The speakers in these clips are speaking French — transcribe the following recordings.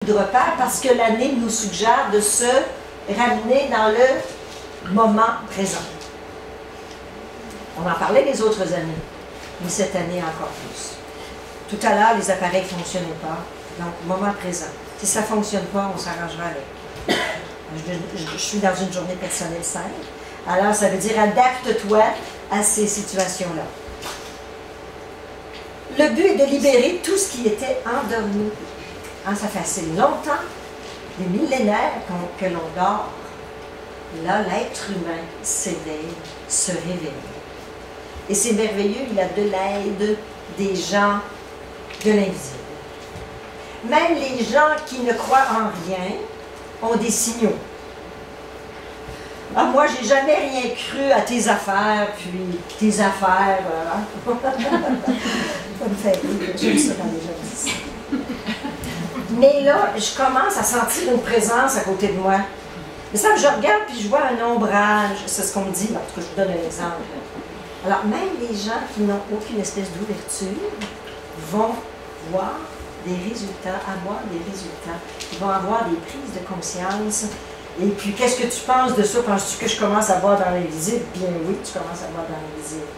de repères parce que l'année nous suggère de se ramener dans le moment présent. On en parlait les autres années, mais cette année encore plus. Tout à l'heure, les appareils ne fonctionnaient pas, donc moment présent. Si ça ne fonctionne pas, on s'arrangera avec. Je suis dans une journée personnelle simple, alors ça veut dire adapte-toi à ces situations-là. Le but est de libérer tout ce qui était endormi. Hein, ça fait assez longtemps, des millénaires que l'on dort. Là, l'être humain s'éveille, se réveille. Et c'est merveilleux, il a de l'aide des gens de l'invisible. Même les gens qui ne croient en rien ont des signaux. Ah, moi, j'ai jamais rien cru à tes affaires, puis tes affaires. Ça me fait rire, j'aime ça quand les gens disent ça. Mais là, je commence à sentir une présence à côté de moi. Mais ça, je regarde puis je vois un ombrage. C'est ce qu'on me dit, en tout cas, je vous donne un exemple. Alors, même les gens qui n'ont aucune espèce d'ouverture vont voir des résultats, avoir des résultats. Ils vont avoir des prises de conscience. Et puis, qu'est-ce que tu penses de ça? Penses-tu que je commence à voir dans l'invisible? Bien oui, tu commences à voir dans l'invisible.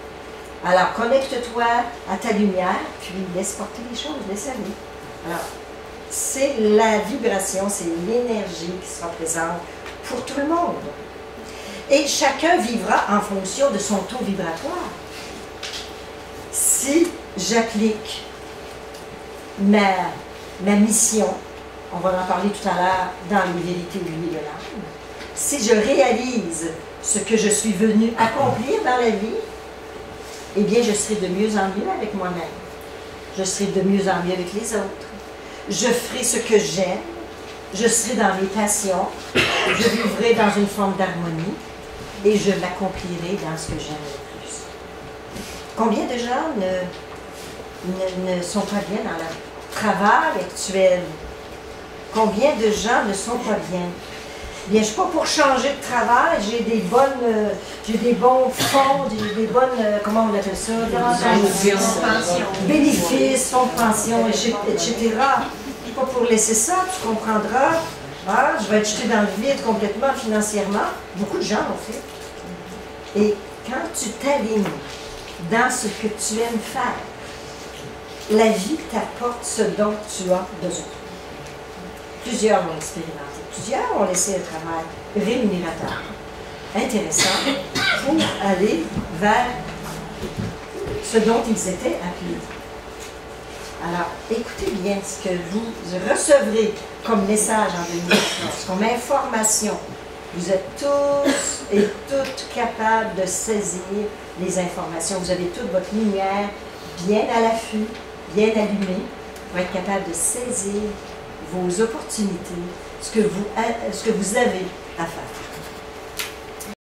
Alors, connecte-toi à ta lumière, puis laisse porter les choses, laisse aller. Alors, c'est la vibration, c'est l'énergie qui sera présente pour tout le monde. Et chacun vivra en fonction de son taux vibratoire. Si j'applique ma mission, on va en parler tout à l'heure dans les vérités oubliées de l'âme, si je réalise ce que je suis venu accomplir dans la vie, eh bien, je serai de mieux en mieux avec moi-même. Je serai de mieux en mieux avec les autres. Je ferai ce que j'aime. Je serai dans mes passions. Je vivrai dans une forme d'harmonie. Et je m'accomplirai dans ce que j'aime le plus. Combien de gens ne sont pas bien dans leur travail actuel? Combien de gens ne sont pas bien? Bien, je ne suis pas pour changer de travail, j'ai des bons fonds, des bonnes, comment on appelle ça? Bénéfices, fonds de pension, etc. Je ne suis pas pour laisser ça, tu comprendras. Ah, je vais être jeté dans le vide complètement financièrement. Beaucoup de gens l'ont fait. Et quand tu t'alignes dans ce que tu aimes faire, la vie t'apporte ce dont tu as besoin. Plusieurs l'ont expérimenté. Plusieurs ont laissé un travail rémunérateur, intéressant, pour aller vers ce dont ils étaient appelés. Alors, écoutez bien ce que vous recevrez comme message en 2014, comme information. Vous êtes tous et toutes capables de saisir les informations. Vous avez toute votre lumière bien à l'affût, bien allumée, pour être capable de saisir vos opportunités, ce que vous avez à faire.